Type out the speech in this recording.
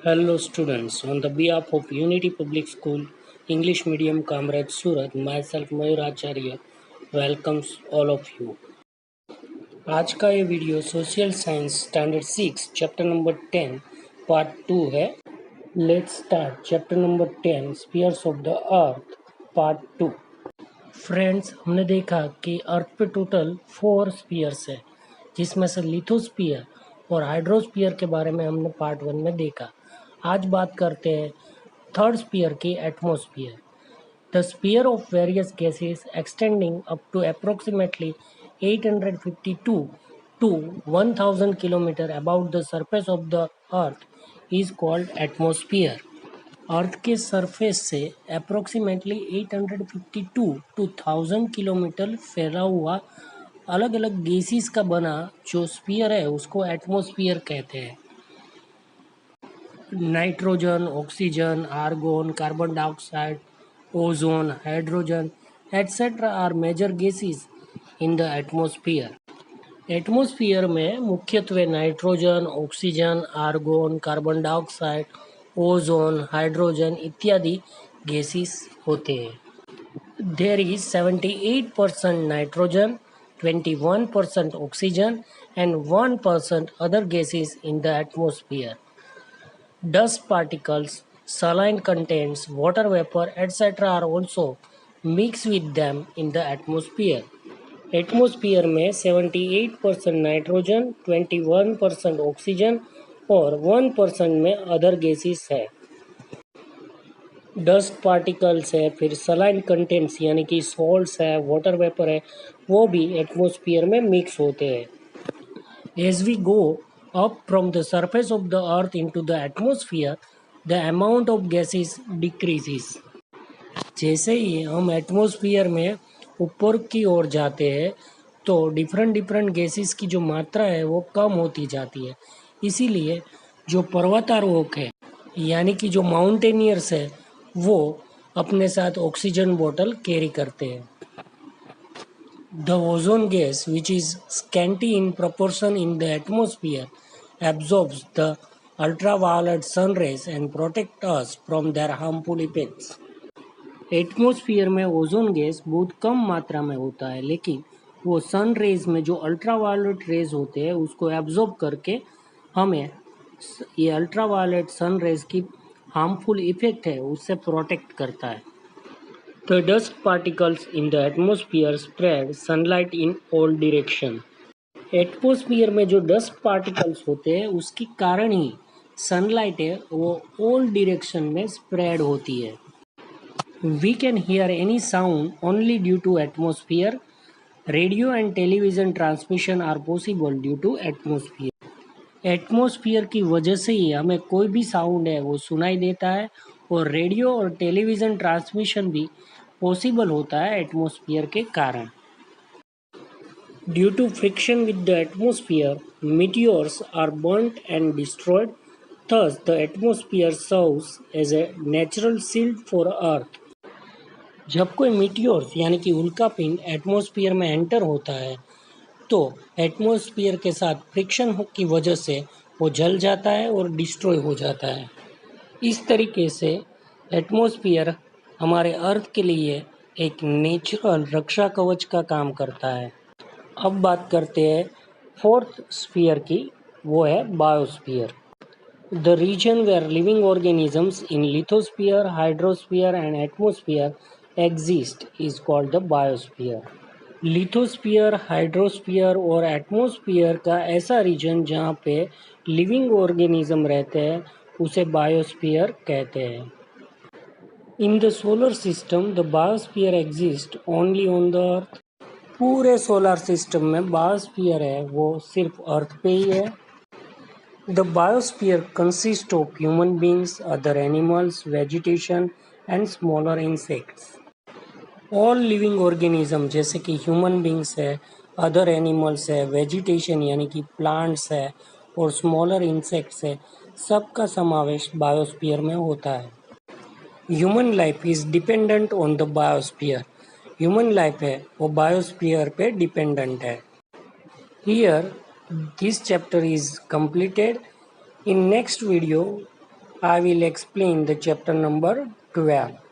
Hello students, on the behalf of Unity Public School, English Medium Comrade Surat, myself Mayur Acharya welcomes all of you. आज का ये video social science standard 6 chapter number 10 part 2 है. Let's start chapter number 10 spheres of the earth part 2. Friends, हमने देखा कि अर्थ पे total 4 spheres है, जिसमें से लिथोस्फीयर और हाइड्रोस्फीयर के बारे में हमने पार्ट 1 में देखा. आज बात करते हैं थर्ड स्फीयर की, atmosphere. The sphere of various gases extending up to approximately 852 to 1000 kilometre about the surface of the earth is called atmosphere. Earth के सरफेस से अप्रोक्सीमेटली 852 to 1000 किलोमीटर फैला हुआ अलग अलग गैसेस का बना जो स्फीयर है उसको एटमॉस्फेयर कहते हैं. Nitrogen, oxygen, argon, carbon dioxide, ozone, hydrogen etcetera are major gases in the atmosphere. Atmosphere में मुख्यत्वे nitrogen, oxygen, argon, carbon dioxide, ozone, hydrogen इत्यादि गैसेस होते हैं. देयर इज 78% नाइट्रोजन, 21% ऑक्सीजन and 1% other gases in the atmosphere. Dust particles, saline contents, water vapor, etc. are also mixed with them in the atmosphere. Atmosphere में 78% नाइट्रोजन, 21% oxygen और 1% में other gases है. डस्ट पार्टिकल्स है, फिर सलाइन कंटेंट्स यानी कि सॉल्ट्स है, वाटर वेपर है, वो भी एटमॉस्फेयर में मिक्स होते हैं. As we go up from the surface of the earth into the atmosphere, the amount of gases decreases. जैसे ही हम एटमॉस्फेयर में ऊपर की ओर जाते हैं तो डिफरेंट गैसेस की जो मात्रा है वो कम होती जाती है. इसीलिए जो पर्वतारोहक है यानी कि जो माउंटेनियर्स है वो अपने साथ ऑक्सीजन बोतल कैरी करते हैं. The ozone gas, which is scanty in proportion in the atmosphere, absorbs the ultraviolet sun rays and protects us from their harmful effects. Atmosphere में ओजोन गैस बहुत कम मात्रा में होता है, लेकिन वो सन रेज में जो अल्ट्रावायलेट रेज होते हैं उसको एब्जॉर्ब करके हमें ये अल्ट्रावायलेट सन रेज की हार्मफुल इफेक्ट है उससे प्रोटेक्ट करता है. The dust particles in the atmosphere spread sunlight in all direction. Atmosphere में जो डस्ट पार्टिकल्स होते हैं उसके कारण ही सनलाइट है वो ऑल डायरेक्शन में स्प्रेड होती है. We can hear any sound only due to atmosphere. Radio and television transmission are possible due to atmosphere. Atmosphere की वजह से ही हमें कोई भी साउंड है वो सुनाई देता है और रेडियो और टेलीविज़न ट्रांसमिशन भी पॉसिबल होता है एटमॉस्फेयर के कारण. Due to friction with the atmosphere, meteors are burnt and destroyed. Thus, the atmosphere serves as a natural shield for Earth. जब कोई मीटियोर्स यानी कि उल्कापिंड एटमॉस्फेयर में एंटर होता है तो एटमॉस्फेयर के साथ फ्रिक्शन की वजह से वो जल जाता है और डिस्ट्रॉय हो जाता है. इस तरीके से एटमॉस्फेयर हमारे अर्थ के लिए एक नेचुरल रक्षा कवच का काम करता है. अब बात करते हैं फोर्थ स्फीयर की, वो है biosphere. The region where living organisms in lithosphere, hydrosphere and atmosphere exist is called the biosphere. Lithosphere, hydrosphere और एटमॉस्फेयर का ऐसा रीजन जहाँ पे लिविंग ऑर्गेनिज्म रहते हैं उसे बायोस्फीयर कहते हैं. In the solar system the biosphere exist only on the earth. पूरे सोलर सिस्टम में बायोस्फीयर है वो सिर्फ अर्थ पे ही है. The biosphere consist of human beings, other animals, vegetation and smaller insects. All living organism जैसे कि ह्यूमन बींग्स है, अदर एनिमल्स है, वेजिटेशन यानी कि प्लांट्स है और स्मॉलर इंसेक्ट्स है, सबका समावेश बायोस्फीयर में होता है. Human life is dependent on the biosphere. Human life है वो बायोस्फीयर पे डिपेंडेंट है. Here this chapter is completed. In next video I will explain the chapter number 12.